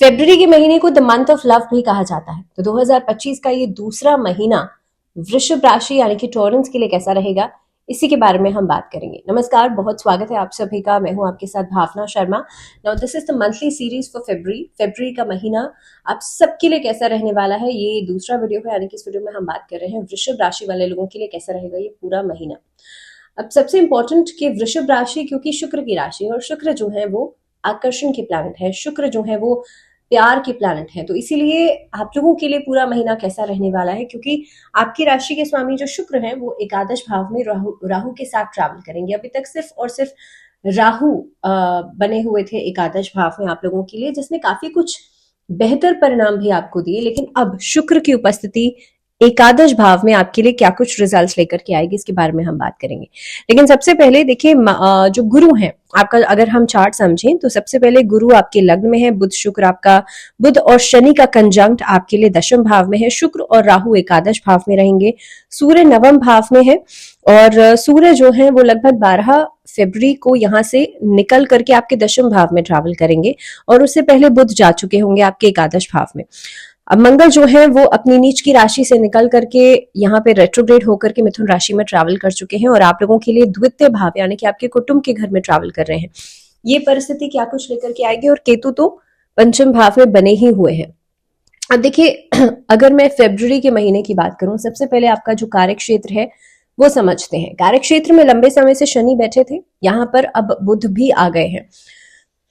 फरवरी के महीने को द मंथ ऑफ लव भी कहा जाता है। तो 2025 का ये दूसरा महीना वृषभ राशि यानी कि टॉरंस के लिए कैसा रहेगा, इसी के बारे में हम बात करेंगे। नमस्कार, बहुत स्वागत है आप सभी का। मैं हूं आपके साथ Bhavna Sharma. Now this is the monthly series for फरवरी का महीना आप सबके लिए कैसा रहने वाला है, ये दूसरा वीडियो है। यानी कि इस वीडियो में हम बात कर रहे हैं वृषभ राशि वाले लोगों के लिए कैसा रहेगा ये पूरा महीना। अब सबसे इंपॉर्टेंट कि वृषभ राशि क्योंकि शुक्र की राशि है और शुक्र जो है वो आकर्षण के प्लैनेट है, शुक्र जो है वो प्यार के प्लैनेट है। तो इसीलिए आप लोगों के लिए पूरा महीना कैसा रहने वाला है, क्योंकि आपकी राशि के स्वामी जो शुक्र है वो एकादश भाव में राहु के साथ ट्रैवल करेंगे। अभी तक सिर्फ और सिर्फ राहु बने हुए थे एकादश भाव में आप लोगों के लिए, जिसने काफी कुछ बेहतर परिणाम भी आपको दिए। लेकिन अब शुक्र की उपस्थिति एकादश भाव में आपके लिए क्या कुछ रिजल्ट्स लेकर के आएगी, इसके बारे में हम बात करेंगे। लेकिन सबसे पहले देखिए, जो गुरु हैं आपका, अगर हम चार्ट समझें तो सबसे पहले गुरु आपके लग्न में है, बुध शुक्र आपका, बुध और शनि का कंजंक्ट आपके लिए दशम भाव में है, शुक्र और राहु एकादश भाव में रहेंगे, सूर्य नवम भाव में है और सूर्य जो है वो लगभग 12 फरवरी को यहां से निकल करके आपके दशम भाव में ट्रैवल करेंगे और उससे पहले बुध जा चुके होंगे आपके एकादश भाव में। अब मंगल जो है वो अपनी नीच की राशि से निकल करके यहाँ पे रेट्रोग्रेड होकर के मिथुन राशि में ट्रैवल कर चुके हैं और आप लोगों के लिए द्वितीय भाव यानी कि आपके कुटुंब के घर में ट्रैवल कर रहे हैं। ये परिस्थिति क्या कुछ लेकर के आएगी, और केतु तो पंचम भाव में बने ही हुए हैं। अब देखिए, अगर मैं फरवरी के महीने की बात करूं, सबसे पहले आपका जो कार्य क्षेत्र है वो समझते हैं। कार्य क्षेत्र में लंबे समय से शनि बैठे थे, यहाँ पर अब बुध भी आ गए हैं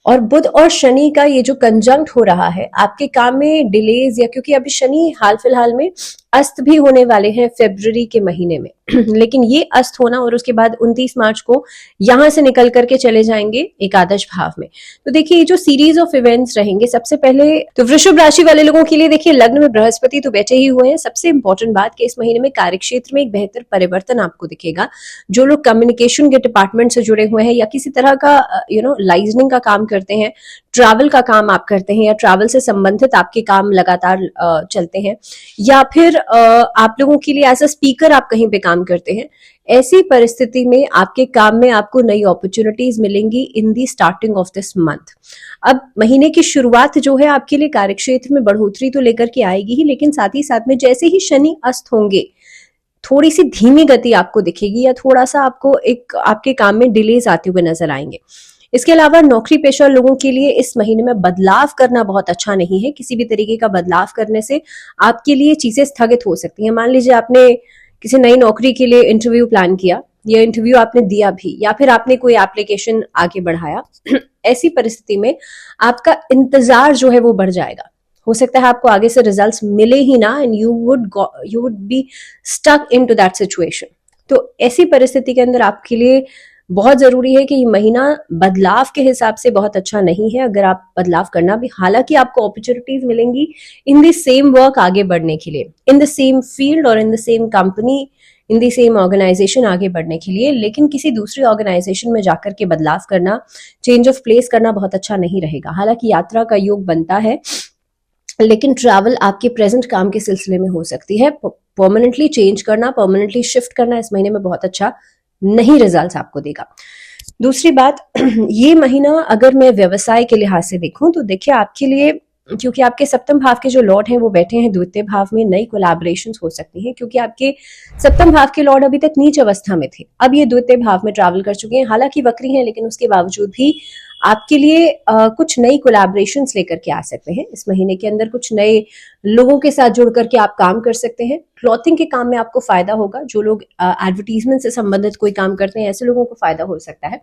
और बुध और शनि का ये जो कंजंक्ट हो रहा है आपके काम में डिलेज, या क्योंकि अभी शनि हाल फिलहाल में अस्त भी होने वाले हैं फरवरी के महीने में लेकिन ये अस्त होना और उसके बाद 29 मार्च को यहां से निकल करके चले जाएंगे एकादश भाव में। तो देखिए, ये जो सीरीज ऑफ इवेंट्स रहेंगे, सबसे पहले तो वृषभ राशि वाले लोगों के लिए देखिए लग्न में बृहस्पति तो बैठे ही हुए हैं। सबसे इंपॉर्टेंट बात कि इस महीने में कार्यक्षेत्र में एक बेहतर परिवर्तन आपको दिखेगा। जो लोग कम्युनिकेशन के डिपार्टमेंट से जुड़े हुए हैं या किसी तरह का लाइजनिंग का काम करते हैं, ट्रैवल का काम आप करते हैं या ट्रैवल से संबंधित आपके काम लगातार चलते हैं, या फिर आप लोगों के लिए एज अ स्पीकर आप कहीं पे काम करते हैं, ऐसी परिस्थिति में आपके काम में आपको नई अपॉर्चुनिटीज मिलेंगी इन the starting of this month. अब महीने की शुरुआत जो है आपके लिए कार्यक्षेत्र में बढ़ोतरी तो लेकर के आएगी ही, लेकिन साथ ही साथ में जैसे ही शनि अस्त होंगे थोड़ी सी धीमी गति आपको दिखेगी या थोड़ा सा आपको एक आपके काम में डिलेज आते हुए नजर आएंगे। इसके अलावा नौकरी पेशा लोगों के लिए इस महीने में बदलाव करना बहुत अच्छा नहीं है। किसी भी तरीके का बदलाव करने से आपके लिए चीजें स्थगित हो सकती हैं। मान लीजिए आपने किसी नई नौकरी के लिए इंटरव्यू प्लान किया, या इंटरव्यू आपने दिया भी, या फिर आपने कोई एप्लीकेशन आगे बढ़ाया ऐसी परिस्थिति में आपका इंतजार जो है वो बढ़ जाएगा। हो सकता है आपको आगे से रिजल्ट्स मिले ही ना, and you would be stuck into that situation. तो ऐसी परिस्थिति के अंदर आपके लिए बहुत जरूरी है कि ये महीना बदलाव के हिसाब से बहुत अच्छा नहीं है। अगर आप बदलाव करना भी, हालांकि आपको अपॉर्चुनिटीज मिलेंगी इन द सेम वर्क आगे बढ़ने के लिए, इन द सेम फील्ड और in the same company, in the same organisation आगे बढ़ने के लिए, लेकिन किसी दूसरी ऑर्गेनाइजेशन में जाकर के बदलाव करना, चेंज ऑफ प्लेस करना बहुत अच्छा नहीं रहेगा। हालांकि यात्रा का योग बनता है, लेकिन ट्रैवल आपके प्रेजेंट काम के सिलसिले में हो सकती है। परमानेंटली चेंज करना, परमानेंटली शिफ्ट करना इस महीने में बहुत अच्छा नहीं रिजल्ट्स आपको देगा। दूसरी बात, ये महीना अगर मैं व्यवसाय के लिहाज से देखूं तो देखिए आपके लिए, क्योंकि आपके सप्तम भाव के जो लॉर्ड हैं वो बैठे हैं द्वितीय भाव में, नई कोलैबोरेशंस हो सकती हैं। क्योंकि आपके सप्तम भाव के लॉर्ड अभी तक नीच अवस्था में थे, अब ये द्वितीय भाव में ट्रैवल कर चुके हैं। हालांकि वक्री हैं, लेकिन उसके बावजूद भी आपके लिए कुछ नई कोलैबोरेशंस लेकर के आ सकते हैं। इस महीने के अंदर कुछ नए लोगों के साथ जुड़ करके आप काम कर सकते हैं। क्लॉथिंग के काम में आपको फायदा होगा। जो लोग एडवर्टीजमेंट से संबंधित कोई काम करते हैं, ऐसे लोगों को फायदा हो सकता है।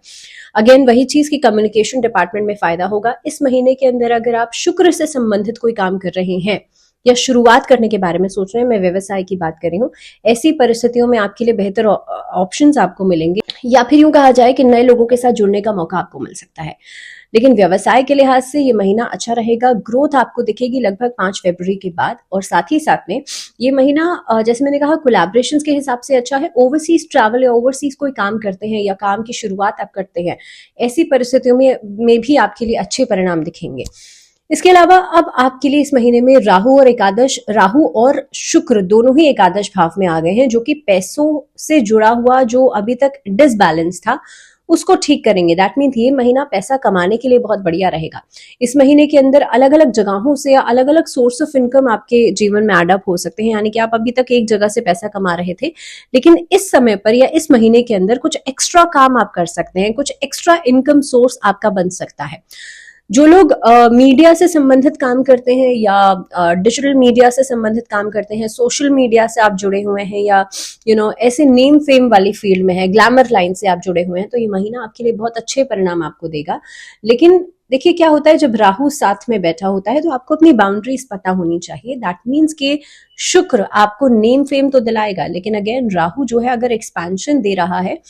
अगेन वही चीज की कम्युनिकेशन डिपार्टमेंट में फायदा होगा। इस महीने के अंदर अगर आप शुक्र से संबंधित कोई काम कर रहे हैं या शुरुआत करने के बारे में सोच रहे हैं, मैं व्यवसाय की बात कर रही हूँ, ऐसी परिस्थितियों में आपके लिए बेहतर ऑप्शंस आपको मिलेंगे, या फिर यूं कहा जाए कि नए लोगों के साथ जुड़ने का मौका आपको मिल सकता है। लेकिन व्यवसाय के लिहाज से ये महीना अच्छा रहेगा। ग्रोथ आपको दिखेगी लगभग 5 फरवरी के बाद, और साथ ही साथ में ये महीना जैसे मैंने कहा कोलैबोरेशंस के हिसाब से अच्छा है। ओवरसीज ट्रैवल या ओवरसीज कोई काम करते हैं या काम की शुरुआत आप करते हैं, ऐसी परिस्थितियों में भी आपके लिए अच्छे परिणाम दिखेंगे। इसके अलावा अब आपके लिए इस महीने में राहु और शुक्र दोनों ही एकादश भाव में आ गए हैं, जो कि पैसों से जुड़ा हुआ जो अभी तक डिसबैलेंस था उसको ठीक करेंगे। दैट मीन्स ये महीना पैसा कमाने के लिए बहुत बढ़िया रहेगा। इस महीने के अंदर अलग अलग जगहों से या अलग अलग सोर्स ऑफ इनकम आपके जीवन में एड अप हो सकते हैं, यानी कि आप अभी तक एक जगह से पैसा कमा रहे थे, लेकिन इस समय पर या इस महीने के अंदर कुछ एक्स्ट्रा काम आप कर सकते हैं, कुछ एक्स्ट्रा इनकम सोर्स आपका बन सकता है। जो लोग मीडिया से संबंधित काम करते हैं या डिजिटल मीडिया से संबंधित काम करते हैं, सोशल मीडिया से आप जुड़े हुए हैं या ऐसे नेम फेम वाली फील्ड में है, ग्लैमर लाइन से आप जुड़े हुए हैं, तो ये महीना आपके लिए बहुत अच्छे परिणाम आपको देगा। लेकिन देखिए क्या होता है, जब राहु साथ में बैठा होता है तो आपको अपनी बाउंड्रीज पता होनी चाहिए। दैट मीन्स कि शुक्र आपको नेम फेम तो दिलाएगा, लेकिन अगेन राहु जो है अगर एक्सपेंशन दे रहा है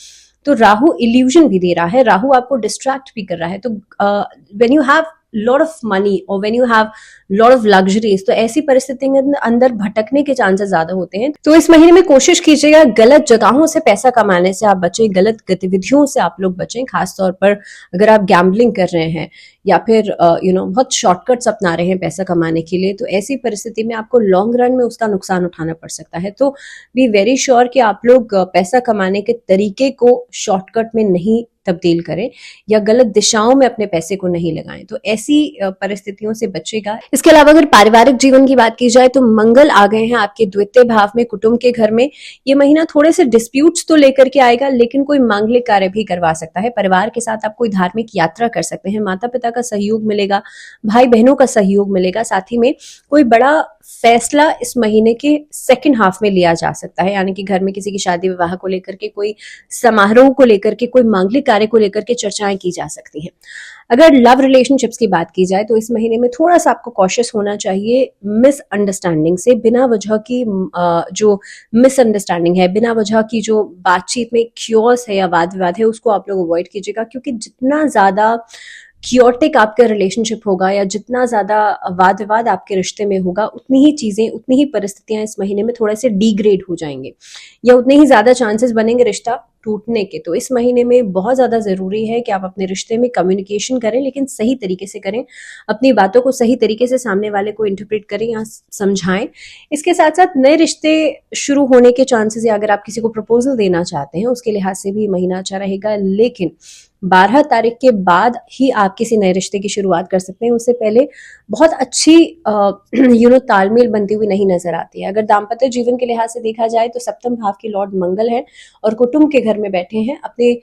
तो राहु इल्यूजन भी दे रहा है, राहु आपको डिस्ट्रैक्ट भी कर रहा है। तो when you have lot of money और when you have lot of luxuries, तो ऐसी परिस्थिति के अंदर भटकने के चांसेस ज्यादा होते हैं। तो इस महीने में कोशिश कीजिएगा गलत जगहों से पैसा कमाने से आप बचें, गलत गतिविधियों से आप लोग बचें। खासतौर पर अगर आप गैम्बलिंग कर रहे हैं या फिर बहुत शॉर्टकट्स अपना रहे हैं पैसा कमाने के लिए, तो ऐसी परिस्थिति में आपको लॉन्ग रन में उसका नुकसान उठाना पड़ सकता है। तो बी वेरी श्योर कि आप लोग पैसा कमाने के तरीके को शॉर्टकट में नहीं तब्दील करें या गलत दिशाओं में अपने पैसे को नहीं लगाएं, तो ऐसी परिस्थितियों से बचेगा। इसके अलावा अगर पारिवारिक जीवन की बात की जाए तो मंगल आ गए हैं आपके द्वितीय भाव में, कुटुंब के घर में। ये महीना थोड़े से डिस्प्यूट्स तो लेकर के आएगा, लेकिन कोई मांगलिक कार्य भी करवा सकता है। परिवार के साथ आप कोई धार्मिक यात्रा कर सकते हैं, माता पिता का सहयोग मिलेगा, भाई बहनों का सहयोग मिलेगा। साथ ही में कोई बड़ा फैसला इस महीने के सेकंड हाफ में लिया जा सकता है, यानी कि घर में किसी की शादी विवाह को लेकर के, कोई समारोह को लेकर के, कोई मांगलिक कार्य को लेकर के चर्चाएं की जा सकती हैं। अगर लव रिलेशनशिप्स की बात की जाए तो इस महीने में थोड़ा सा आपको कॉशियस होना चाहिए मिसअंडरस्टैंडिंग से। बिना वजह की जो मिसअंडरस्टैंडिंग है, बिना वजह की जो बातचीत में क्योस है या वाद विवाद है, उसको आप लोग अवॉइड कीजिएगा, क्योंकि जितना ज्यादा क्योटिक आपका रिलेशनशिप होगा या जितना ज्यादा वाद विवाद आपके रिश्ते में होगा, उतनी ही चीजें, उतनी ही परिस्थितियां इस महीने में थोड़े से डिग्रेड हो जाएंगे या उतने ही ज्यादा चांसेस बनेंगे रिश्ता टूटने के। तो इस महीने में बहुत ज्यादा जरूरी है कि आप अपने रिश्ते में कम्युनिकेशन करें, लेकिन सही तरीके से करें, अपनी बातों को सही तरीके से सामने वाले को इंटरप्रेट करें या समझाएं। इसके साथ साथ नए रिश्ते शुरू होने के चांसेस, या अगर आप किसी को प्रपोजल देना चाहते हैं उसके लिहाज से भी महीना अच्छा रहेगा, लेकिन 12 तारीख के बाद ही आप किसी नए रिश्ते की शुरुआत कर सकते हैं। उससे पहले बहुत अच्छी तालमेल बनती हुई नहीं नजर आती है। अगर दाम्पत्य जीवन के लिहाज से देखा जाए तो सप्तम भाव के लॉर्ड मंगल है और कुटुंब के घर में बैठे हैं। अपने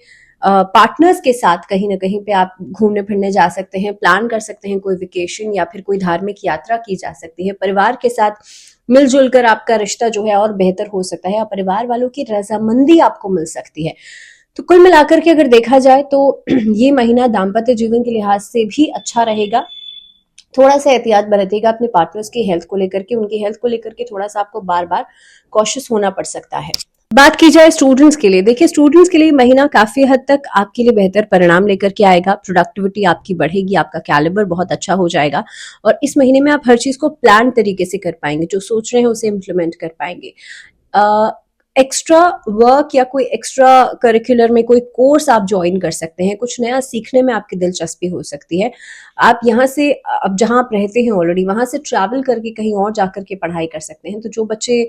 पार्टनर्स के साथ कहीं ना कहीं पे आप घूमने फिरने जा सकते हैं, प्लान कर सकते हैं कोई वेकेशन या फिर कोई धार्मिक यात्रा की जा सकती है। परिवार के साथ मिलजुल कर आपका रिश्ता जो है और बेहतर हो सकता है, और परिवार वालों की रजामंदी आपको मिल सकती है। तो कुल मिलाकर के अगर देखा जाए तो ये महीना दाम्पत्य जीवन के लिहाज से भी अच्छा रहेगा। थोड़ा सा एहतियात बरतिएगा अपने पार्टनर्स की हेल्थ को लेकर के, उनकी हेल्थ को लेकर के थोड़ा सा आपको बार बार कॉशियस होना पड़ सकता है। बात की जाए स्टूडेंट्स के लिए, देखिए स्टूडेंट्स के लिए महीना काफी हद तक आपके लिए बेहतर परिणाम लेकर के आएगा। प्रोडक्टिविटी आपकी बढ़ेगी, आपका कैलिबर बहुत अच्छा हो जाएगा, और इस महीने में आप हर चीज को प्लान तरीके से कर पाएंगे, जो सोच रहे हैं उसे इम्प्लीमेंट कर पाएंगे। एक्स्ट्रा वर्क या कोई एक्स्ट्रा करिकुलर में कोई कोर्स आप ज्वाइन कर सकते हैं, कुछ नया सीखने में आपकी दिलचस्पी हो सकती है। आप यहाँ से, अब जहां आप रहते हैं ऑलरेडी, वहां से ट्रैवल करके कहीं और जाकर के पढ़ाई कर सकते हैं। तो जो बच्चे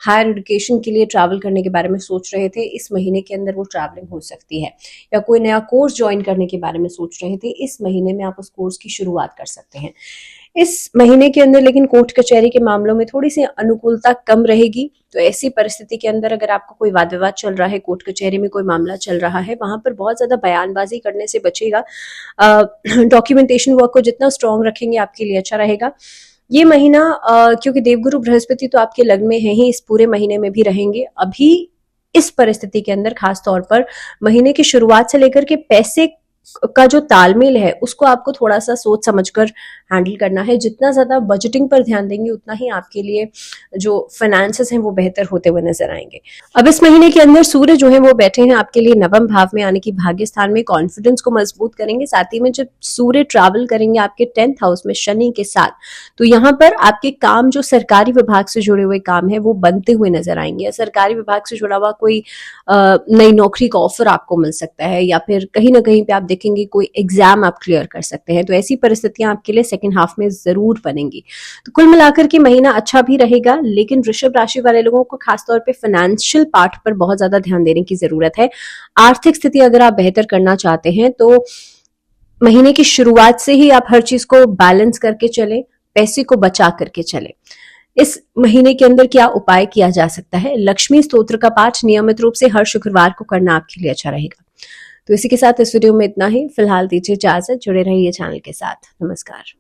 हायर एजुकेशन के लिए ट्रैवल करने के बारे में सोच रहे थे, इस महीने के अंदर वो ट्रैवलिंग हो सकती है। या कोई नया कोर्स ज्वाइन करने के बारे में सोच रहे थे, इस महीने में आप उस कोर्स की शुरुआत कर सकते हैं। इस महीने के अंदर लेकिन कोर्ट कचहरी के मामलों में थोड़ी सी अनुकूलता कम रहेगी। तो ऐसी परिस्थिति के अंदर अगर आपको कोई वाद विवाद चल रहा है, कोर्ट कचहरी में कोई मामला चल रहा है, वहां पर बहुत ज्यादा बयानबाजी करने से बचेगा। डॉक्यूमेंटेशन वर्क को जितना स्ट्रांग रखेंगे आपके लिए अच्छा रहेगा। ये महीना क्योंकि देवगुरु बृहस्पति तो आपके लग्न में है ही, इस पूरे महीने में भी रहेंगे। अभी इस परिस्थिति के अंदर खास तौर पर महीने की शुरुआत से लेकर के पैसे का जो तालमेल है उसको आपको थोड़ा सा सोच समझकर हैंडल करना है। जितना ज्यादा बजटिंग पर ध्यान देंगे उतना ही आपके लिए जो फाइनेंसेस हैं वो बेहतर होते हुए नजर आएंगे। अब इस महीने के अंदर सूर्य जो है वो बैठे हैं आपके लिए नवम भाव में, यानी कि भाग्य स्थान में, कॉन्फिडेंस को मजबूत करेंगे। साथ ही में जब सूर्य ट्रैवल करेंगे आपके 10th हाउस में शनि के साथ, तो यहाँ पर आपके काम जो सरकारी विभाग से जुड़े हुए काम है वो बनते हुए नजर आएंगे। या सरकारी विभाग से जुड़ा हुआ कोई नई नौकरी का ऑफर आपको मिल सकता है, या फिर कहीं ना कहीं पे आप देखेंगे कोई एग्जाम आप क्लियर कर सकते हैं। तो ऐसी परिस्थितियां आपके लिए सेकंड हाफ में जरूर बनेंगी। तो कुल मिलाकर के महीना अच्छा भी रहेगा, लेकिन वृषभ राशि वाले लोगों को खासतौर पे फाइनेंशियल पार्ट पर बहुत ज्यादा ध्यान देने की जरूरत है। आर्थिक स्थिति अगर आप बेहतर करना चाहते हैं तो महीने की शुरुआत से ही आप हर चीज को बैलेंस करके चले, पैसे को बचा करके चले। इस महीने के अंदर क्या उपाय किया जा सकता है? लक्ष्मी स्तोत्र का पाठ नियमित रूप से हर शुक्रवार को करना आपके लिए अच्छा रहेगा। तो इसी के साथ इस वीडियो में इतना ही। फिलहाल दीजिए इजाजत, जुड़े रहिए चैनल के साथ। नमस्कार।